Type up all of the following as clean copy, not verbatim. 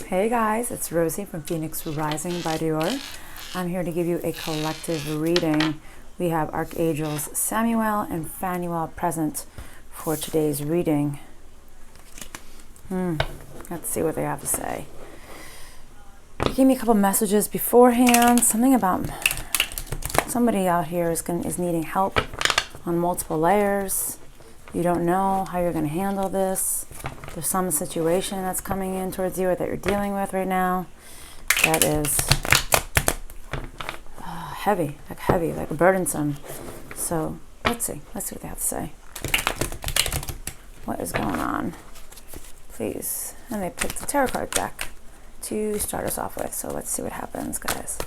Hey guys, it's Rosie from Phoenix Rising by Dior. I'm here to give you a collective reading. We have Archangels Samuel and Phanuel present for today's reading. Let's see what they have to say. They gave me a couple messages beforehand. Something about somebody out here is needing help on multiple layers. You don't know how you're going to handle this. There's some situation that's coming in towards you or that you're dealing with right now that is heavy, like burdensome. So let's see what they have to say. What is going on? Please. And they picked the tarot card deck to start us off with. So let's see what happens, guys.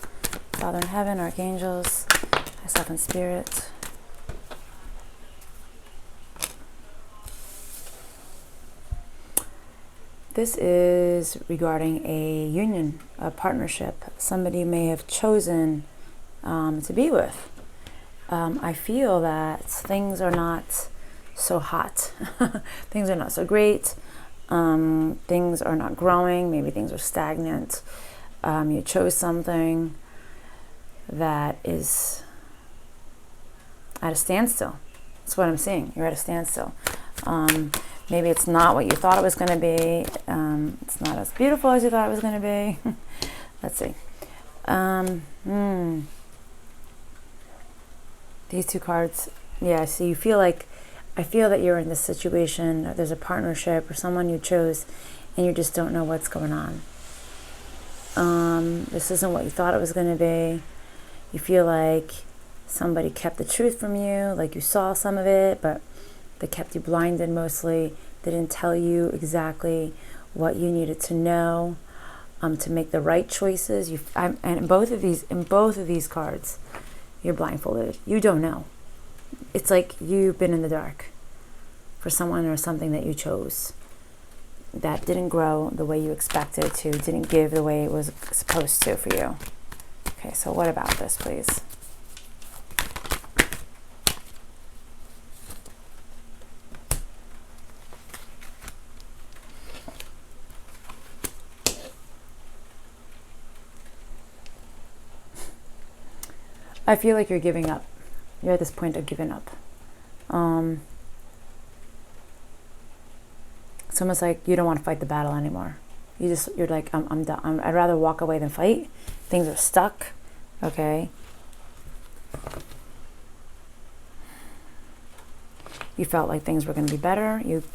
Father in heaven, archangels, myself in spirit. This is regarding a union, a partnership. Somebody may have chosen to be with. I feel that things are not so hot. Things are not so great. Things are not growing. Maybe things are stagnant. You chose something that is at a standstill. That's what I'm seeing. You're at a standstill. Maybe it's not what you thought it was going to be. It's not as beautiful as you thought it was going to be. Let's see. These two cards. Yeah, so you feel like, I feel that you're in this situation. There's a partnership or someone you chose and you just don't know what's going on. This isn't what you thought it was going to be. You feel like somebody kept the truth from you, like you saw some of it, but they kept you blinded mostly. They didn't tell you exactly what you needed to know to make the right choices. And in both of these cards, you're blindfolded. You don't know. It's like you've been in the dark for someone or something that you chose that didn't grow the way you expected it to, didn't give the way it was supposed to for you. Okay, so what about this, please? I feel like you're giving up. You're at this point of giving up. It's almost like you don't want to fight the battle anymore. You're like, I'm done. I'd rather walk away than fight. Things are stuck. Okay. You felt like things were going to be better. You've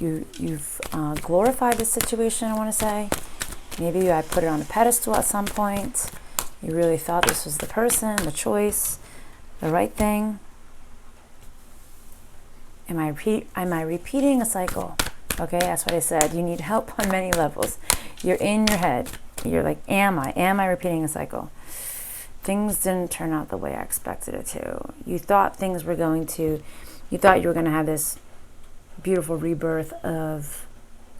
glorified this situation, I want to say. Maybe you had put it on a pedestal at some point. You really thought this was the person, the choice, the right thing. Am I repeating a cycle? Okay, that's what I said. You need help on many levels. You're in your head. You're like, am I repeating a cycle? Things didn't turn out the way I expected it to. You thought you were going to have this beautiful rebirth of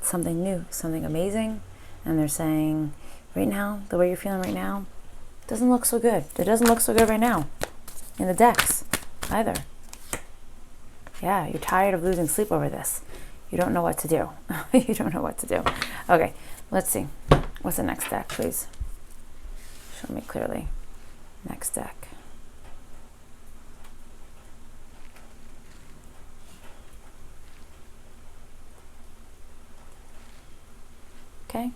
something new, something amazing. And they're saying, right now, the way you're feeling right now, doesn't look so good. It doesn't look so good right now in the decks either. Yeah, you're tired of losing sleep over this. You don't know what to do. You don't know what to do. Okay, let's see. What's the next deck, please? Show me clearly. Next deck. Okay.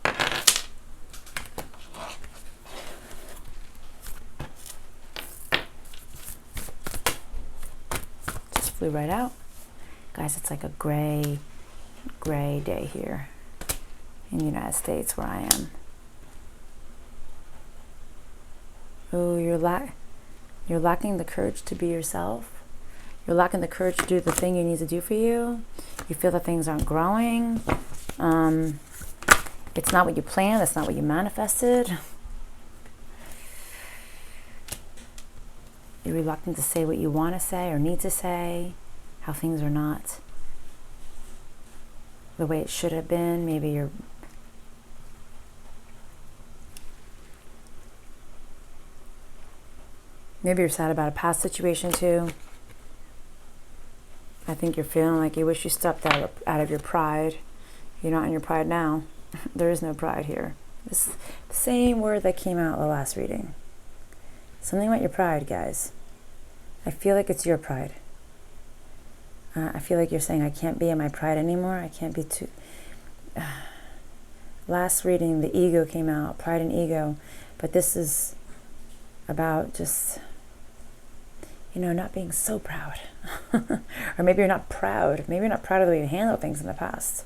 Just flew right out. Guys, it's like a gray day here in the United States where I am. Oh, you're lacking the courage to be yourself. You're lacking the courage to do the thing you need to do for you. You feel that things aren't growing. It's not what you planned. It's not what you manifested. You're reluctant to say what you want to say or need to say. How things are not the way it should have been. Maybe you're sad about a past situation too. I think you're feeling like you wish you stepped out of your pride. You're not in your pride now. There is no pride here. This the same word that came out the last reading. Something about your pride, guys. I feel like it's your pride. I feel like you're saying, I can't be in my pride anymore. I can't be too... Last reading, the ego came out, pride and ego. But this is about just, not being so proud. Or maybe you're not proud. Maybe you're not proud of the way you handled things in the past.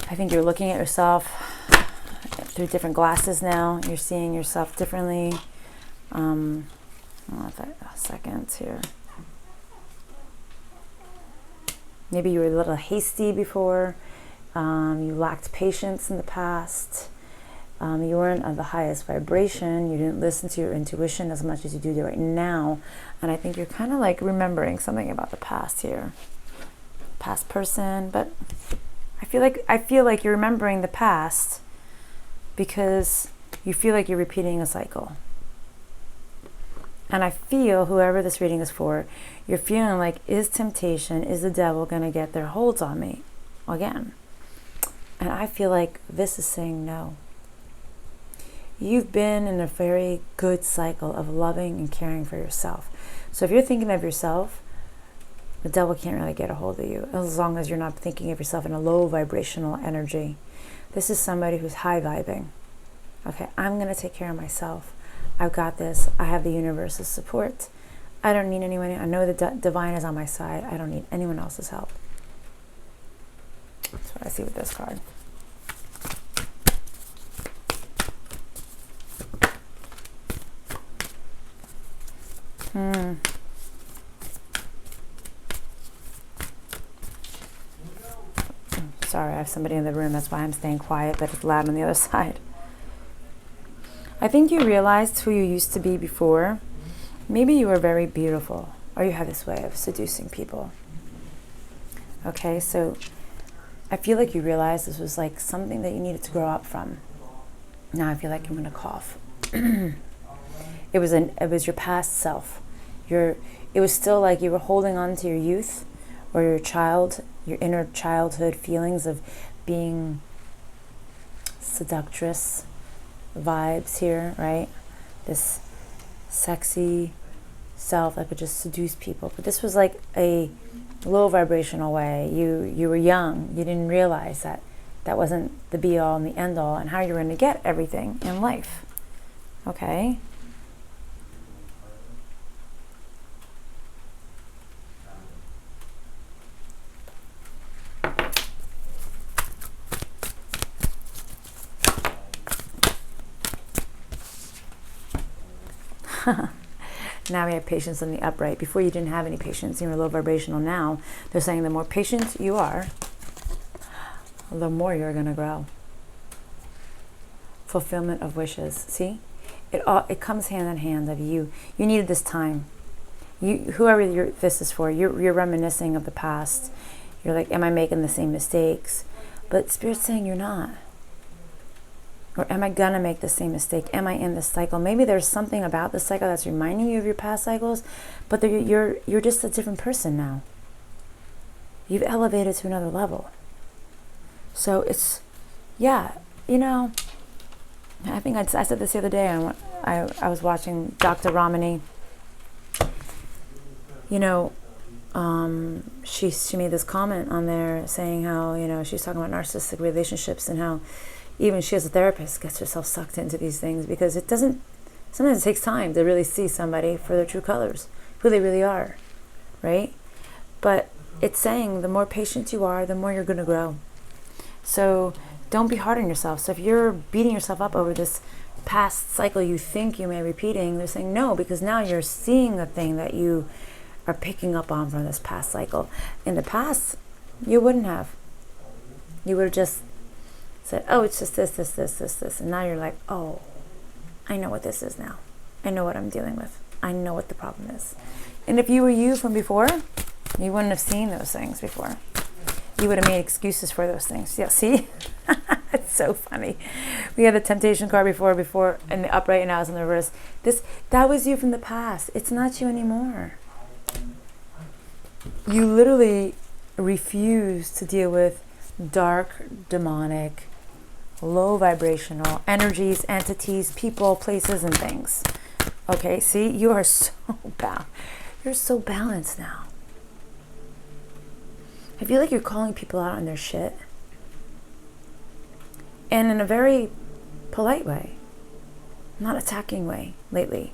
I think you're looking at yourself through different glasses now. You're seeing yourself differently. A second here. Maybe you were a little hasty before. You lacked patience in the past. You weren't of the highest vibration. You didn't listen to your intuition as much as you do right now. And I think you're kind of like remembering something about the past here. Past person. But I feel like you're remembering the past because you feel like you're repeating a cycle. And I feel, whoever this reading is for, you're feeling like, is temptation, is the devil going to get their holds on me again? And I feel like this is saying no. You've been in a very good cycle of loving and caring for yourself. So if you're thinking of yourself, the devil can't really get a hold of you, as long as you're not thinking of yourself in a low vibrational energy. This is somebody who's high vibing. Okay, I'm going to take care of myself. I've got this. I have the universe's support. I don't need anyone. I know the divine is on my side. I don't need anyone else's help. That's what I see with this card. Sorry, I have somebody in the room. That's why I'm staying quiet, but it's loud on the other side. I think you realized who you used to be before. Maybe you were very beautiful, or you have this way of seducing people. Okay, so I feel like you realized this was like something that you needed to grow up from. Now I feel like I'm gonna cough. It was your past self. It was still like you were holding on to your youth or your inner childhood feelings of being seductress vibes here, right? This sexy self that could just seduce people. But this was like a low vibrational way. You were young. You didn't realize that wasn't the be all and the end all and how you're going to get everything in life. Okay? Now we have patience in the upright. Before you didn't have any patience. You were low vibrational. Now they're saying the more patient you are, the more you're going to grow. Fulfillment of wishes. See? It comes hand in hand of you. You needed this time. Whoever this is for, you're reminiscing of the past. You're like, am I making the same mistakes? But Spirit's saying you're not. Or am I going to make the same mistake? Am I in this cycle? Maybe there's something about this cycle that's reminding you of your past cycles, but you're just a different person now. You've elevated to another level. So it's, I think I said this the other day. I was watching Dr. Ramani. She made this comment on there saying how, she's talking about narcissistic relationships and how even she as a therapist gets herself sucked into these things because sometimes it takes time to really see somebody for their true colors, who they really are, right? But it's saying the more patient you are, the more you're going to grow. So don't be hard on yourself. So if you're beating yourself up over this past cycle you think you may be repeating, they're saying no, because now you're seeing a thing that you are picking up on from this past cycle. In the past, you wouldn't have. You would have just said, oh, it's just this. And now you're like, oh, I know what this is now. I know what I'm dealing with. I know what the problem is. And if you were you from before, you wouldn't have seen those things before. You would have made excuses for those things. Yeah, see? It's so funny. We had the temptation card before in the upright, and now it's in the reverse. That was you from the past. It's not you anymore. You literally refuse to deal with dark, demonic, low vibrational energies, entities, people, places, and things. Okay, see, you are so you're so balanced now. I feel like you're calling people out on their shit, and in a very polite way, not attacking way lately.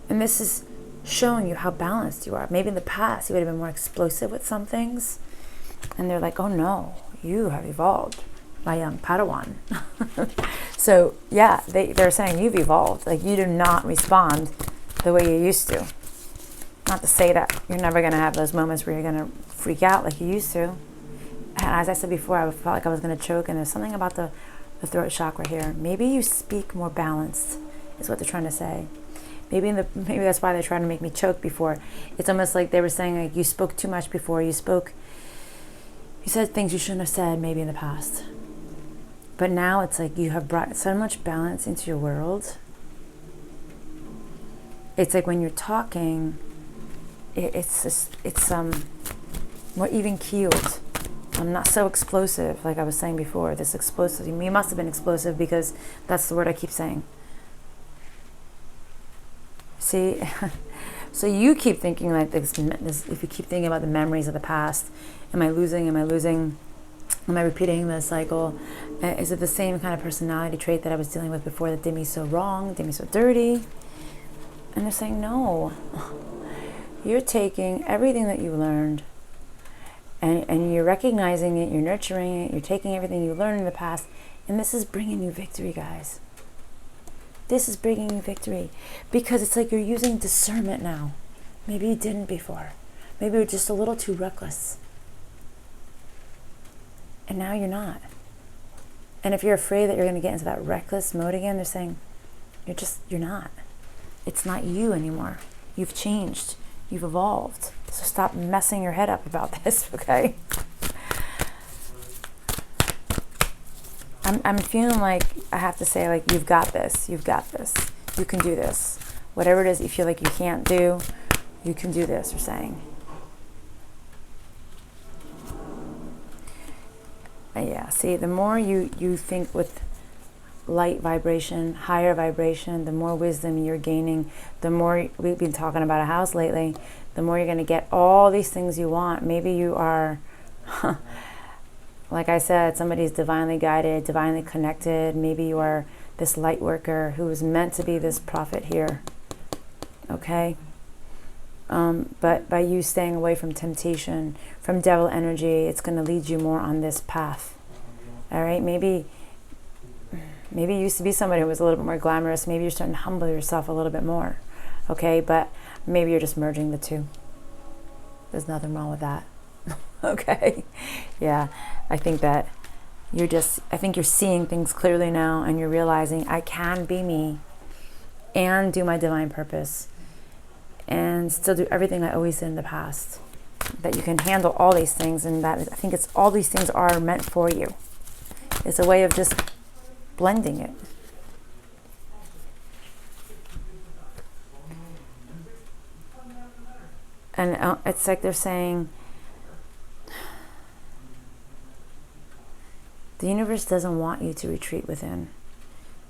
And this is showing you how balanced you are. Maybe in the past you would have been more explosive with some things, and they're like, oh no, you have evolved, my young Padawan. So yeah, they're saying you've evolved. Like, you do not respond the way you used to. Not to say that you're never going to have those moments where you're going to freak out like you used to. And as I said before, I felt like I was going to choke, and there's something about the throat chakra here. Maybe you speak more balanced, is what they're trying to say. Maybe that's why they're trying to make me choke before. It's almost like they were saying, like, you spoke too much before. You said things you shouldn't have said maybe in the past. But now it's like you have brought so much balance into your world. It's like when you're talking, it's more even keeled. I'm not so explosive, like I was saying before. This explosive, you must have been explosive, because that's the word I keep saying. See, so you keep thinking like this. If you keep thinking about the memories of the past, am I losing? Am I repeating the cycle? Is it the same kind of personality trait that I was dealing with before that did me so wrong, did me so dirty? And they're saying, no, you're taking everything that you learned, and you're recognizing it, you're nurturing it, you're taking everything you learned in the past, and this is bringing you victory, guys. This is bringing you victory, because it's like you're using discernment now. Maybe you didn't before. Maybe you're just a little too reckless. And now you're not. And if you're afraid that you're going to get into that reckless mode again, they're saying, you're not. It's not you anymore. You've changed. You've evolved. So stop messing your head up about this, okay? I'm feeling like I have to say, like, you've got this. You've got this. You can do this. Whatever it is you feel like you can't do, you can do this, they're saying. Yeah, see, the more you think with light vibration, higher vibration, the more wisdom you're gaining, the more, we've been talking about a house lately, the more you're going to get all these things you want. Maybe you are, like I said, somebody's divinely guided, divinely connected. Maybe you are this light worker who is meant to be this prophet here. Okay? But by you staying away from temptation, from devil energy, it's going to lead you more on this path. All right? Maybe you used to be somebody who was a little bit more glamorous. Maybe you're starting to humble yourself a little bit more. Okay? But maybe you're just merging the two. There's nothing wrong with that. Okay? Yeah. I think that I think you're seeing things clearly now, and you're realizing I can be me and do my divine purpose and still do everything I always did in the past. That you can handle all these things, and that I think it's all these things are meant for you. It's a way of just blending it. And it's like they're saying, the universe doesn't want you to retreat within.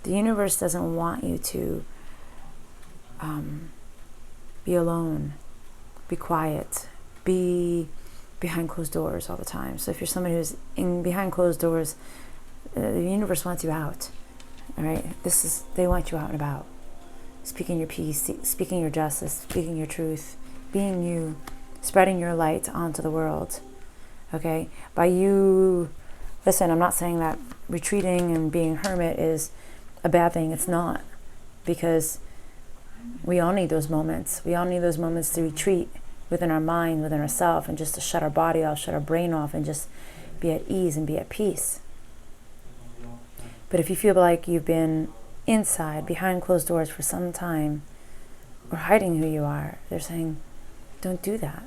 The universe doesn't want you to be alone, be quiet, be behind closed doors all the time. So if you're somebody who's behind closed doors, the universe wants you out. All right, they want you out and about, speaking your peace, speaking your justice, speaking your truth, being you, spreading your light onto the world. Okay, by you. Listen, I'm not saying that retreating and being hermit is a bad thing. It's not, because we all need those moments. We all need those moments to retreat within our mind, within ourselves, and just to shut our body off, shut our brain off, and just be at ease and be at peace. But if you feel like you've been inside, behind closed doors for some time, or hiding who you are, they're saying, don't do that,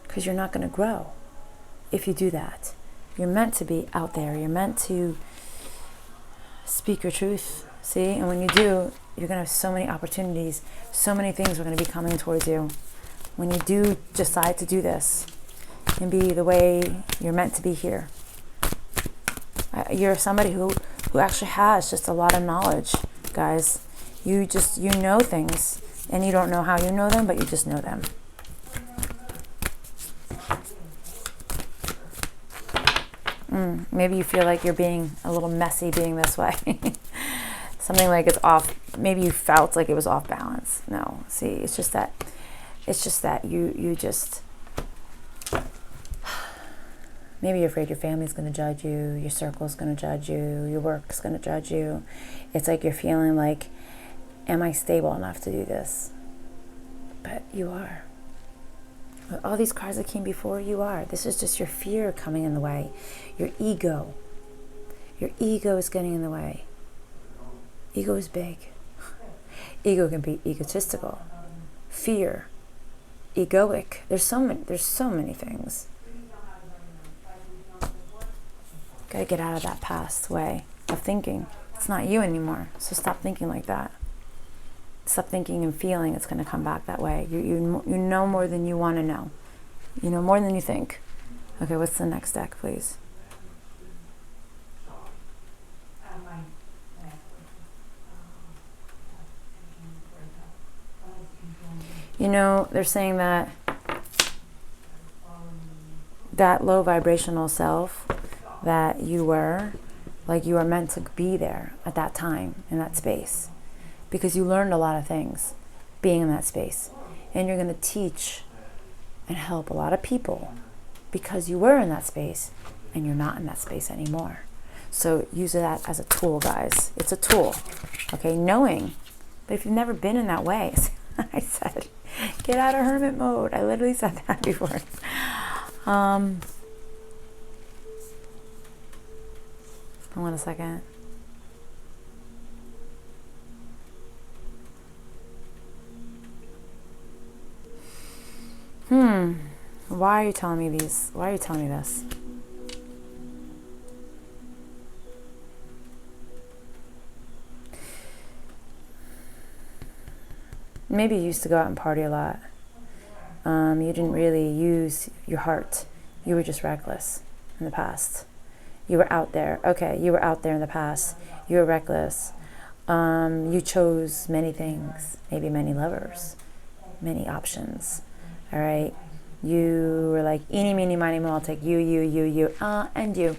because you're not going to grow if you do that. You're meant to be out there. You're meant to speak your truth, see? And when you do, you're going to have so many opportunities. So many things are going to be coming towards you when you do decide to do this. and be the way you're meant to be here. You're somebody who actually has just a lot of knowledge, guys. You know things, and you don't know how you know them, but you just know them. Maybe you feel like you're being a little messy being this way. Something like it's off. Maybe you felt like it was off balance. No, see, it's just that you just, maybe you're afraid your family's going to judge you, your circle's going to judge you, your work's going to judge you. It's like you're feeling like, am I stable enough to do this? But you are. With all these cards that came before, you are. This is just your fear coming in the way. Your ego. Your ego is getting in the way. Ego is big. Ego can be egotistical. Fear. Egoic. There's so many things. Gotta get out of that past way of thinking. It's not you anymore. So stop thinking like that. Stop thinking and feeling it's going to come back that way. You know more than you want to know. You know more than you think. Okay, what's the next deck, please? You know, they're saying that low vibrational self that you were, like you were meant to be there at that time, in that space. Because you learned a lot of things being in that space. And you're going to teach and help a lot of people because you were in that space and you're not in that space anymore. So use that as a tool, guys. It's a tool. Okay, knowing. But if you've never been in that way, I said, get out of hermit mode. I literally said that before. Hold on a second. Why are you telling me these? Why are you telling me this? Maybe you used to go out and party a lot. You didn't really use your heart. You were just reckless in the past. You were out there. Okay, you were out there in the past. You were reckless. You chose many things, maybe many lovers, many options. All right. You were like, eeny, meeny, miny, moe, I'll take you, and you.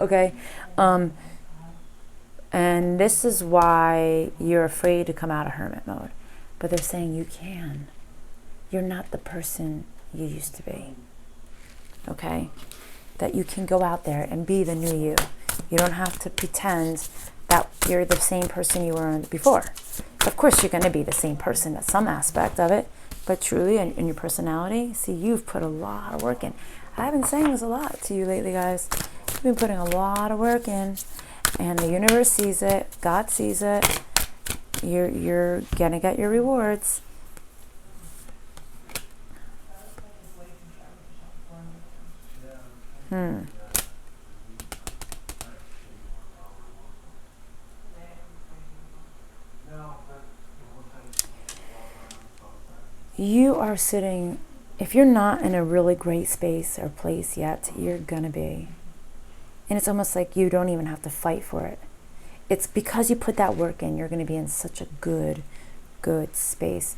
Okay. And this is why you're afraid to come out of hermit mode. But they're saying you can. You're not the person you used to be. Okay? That you can go out there and be the new you. You don't have to pretend that you're the same person you were before. Of course, you're going to be the same person at some aspect of it. But truly, in your personality, see, you've put a lot of work in. I've been saying this a lot to you lately, guys. You've been putting a lot of work in. And the universe sees it. God sees it. You're going to get your rewards. You are sitting, if you're not in a really great space or place yet, you're going to be. And it's almost like you don't even have to fight for it. It's because you put that work in, you're going to be in such a good space.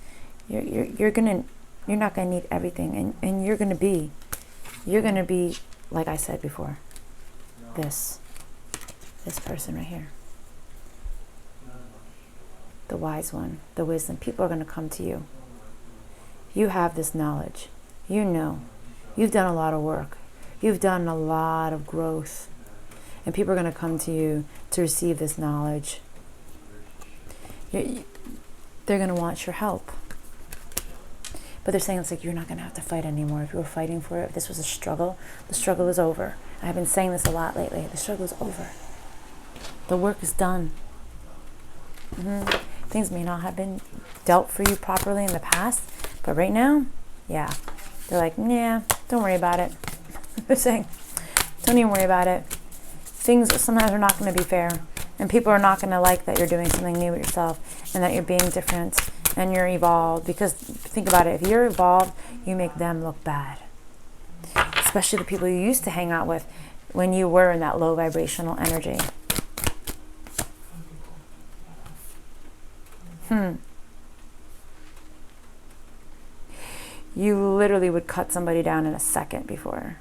You're not going to need everything. And you're going to be, like I said before, this person right here. The wise one, the wisdom. People are going to come to you. You have this knowledge. You know. You've done a lot of work. You've done a lot of growth. And people are going to come to you to receive this knowledge. They're going to want your help. But they're saying it's like you're not going to have to fight anymore. If you were fighting for it, if this was a struggle, the struggle is over. I've been saying this a lot lately. The struggle is over. The work is done. Things may not have been dealt for you properly in the past, but right now, yeah. They're like, yeah, don't worry about it. They're saying, don't even worry about it. Things sometimes are not going to be fair, and people are not going to like that you're doing something new with yourself and that you're being different and you're evolved. Because think about it, if you're evolved, you make them look bad. especially the people you used to hang out with when you were in that low vibrational energy. You literally would cut somebody down in a second before.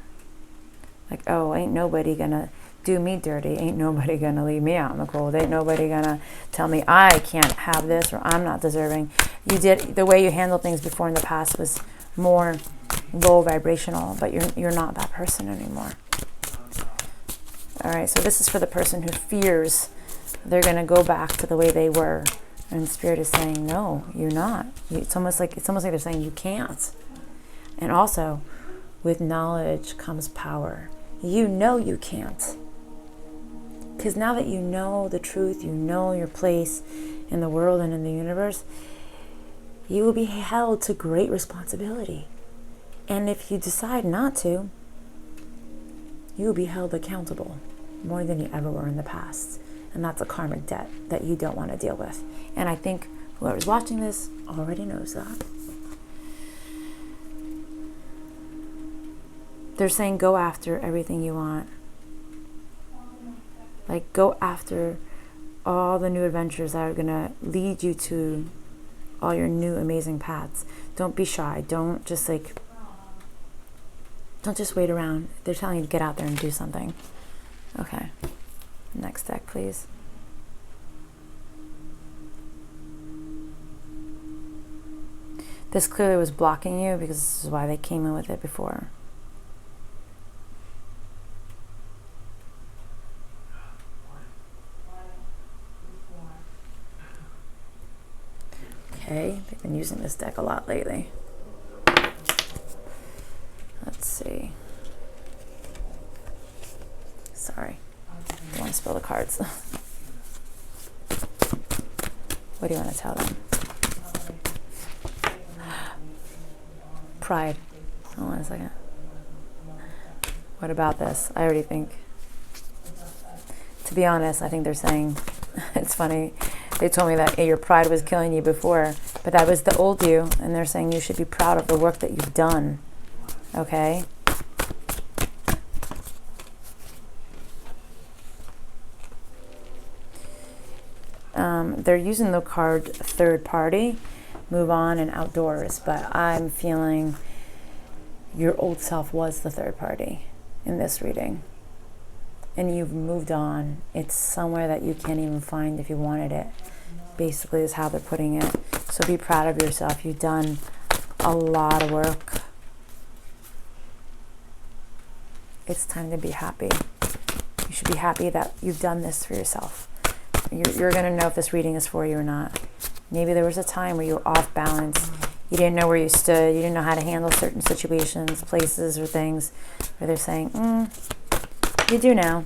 Like, oh, ain't nobody gonna do me dirty. Ain't nobody gonna leave me out in the cold. Ain't nobody gonna tell me I can't have this or I'm not deserving. You did, the way you handled things before in the past was more low vibrational, but you're not that person anymore. All right, so this is for the person who fears they're gonna go back to the way they were, and Spirit is saying, no, you're not. It's almost like they're saying you can't. And also, with knowledge comes power. You know you can't. Because now that you know the truth, you know your place in the world and in the universe, you will be held to great responsibility. And if you decide not to, you will be held accountable more than you ever were in the past. And that's a karmic debt that you don't want to deal with. And I think whoever's watching this already knows that. They're saying go after everything you want. Like, go after all the new adventures that are going to lead you to all your new amazing paths. Don't be shy. Don't just wait around. They're telling you to get out there and do something. Okay. Next deck, please. This clearly was blocking you because this is why they came in with it before. Okay, they've been using this deck a lot lately. Let's see. Sorry, don't want to spill the cards. What do you want to tell them? Pride. Hold on a second. What about this? I already think, to be honest, I think they're saying, it's funny, they told me that your pride was killing you before, but that was the old you, and they're saying you should be proud of the work that you've done. Okay? They're using the card third party, move on, and outdoors, but I'm feeling your old self was the third party in this reading. And you've moved on. It's somewhere that you can't even find if you wanted it, basically is how they're putting it. So be proud of yourself. You've done a lot of work. It's time to be happy. You should be happy that you've done this for yourself. You're going to know if this reading is for you or not. Maybe there was a time where you were off balance. You didn't know where you stood. You didn't know how to handle certain situations, places, or things where they're saying, you do now.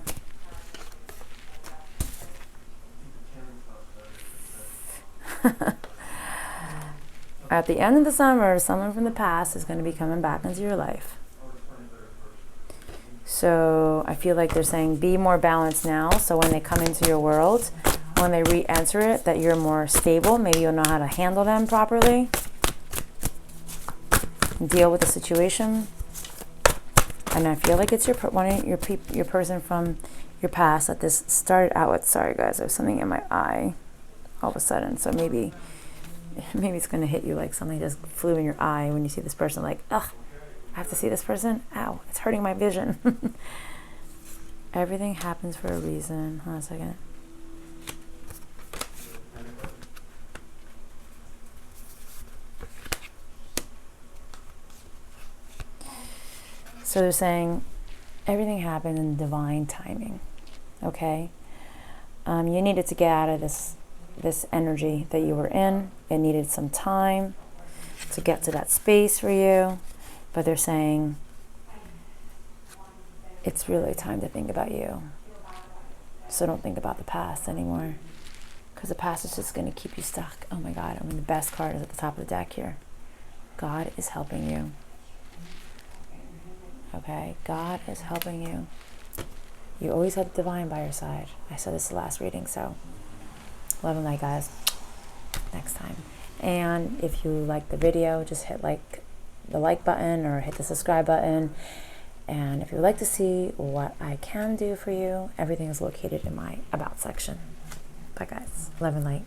At the end of the summer, someone from the past is going to be coming back into your life. So I feel like they're saying be more balanced now, so when they come into your world, when they re-enter it, that you're more stable. Maybe you'll know how to handle them properly, deal with the situation. And I feel like it's your person from your past that this started out with. Sorry guys, there's something in my eye all of a sudden. So maybe it's going to hit you like something just flew in your eye when you see this person, like, ugh, I have to see this person? Ow, it's hurting my vision. Everything happens for a reason. Hold on a second. So they're saying everything happened in divine timing, okay? You needed to get out of this energy that you were in. It needed some time to get to that space for you. But they're saying it's really time to think about you. So don't think about the past anymore, because the past is just going to keep you stuck. Oh my God, I mean, the best card is at the top of the deck here. God is helping you. Okay, God is helping you. You always have the divine by your side. I said this the last reading, so love and light, guys. Next time. And if you like the video, just hit the like button or hit the subscribe button. And if you would like to see what I can do for you, everything is located in my About section. Bye guys. Love and light.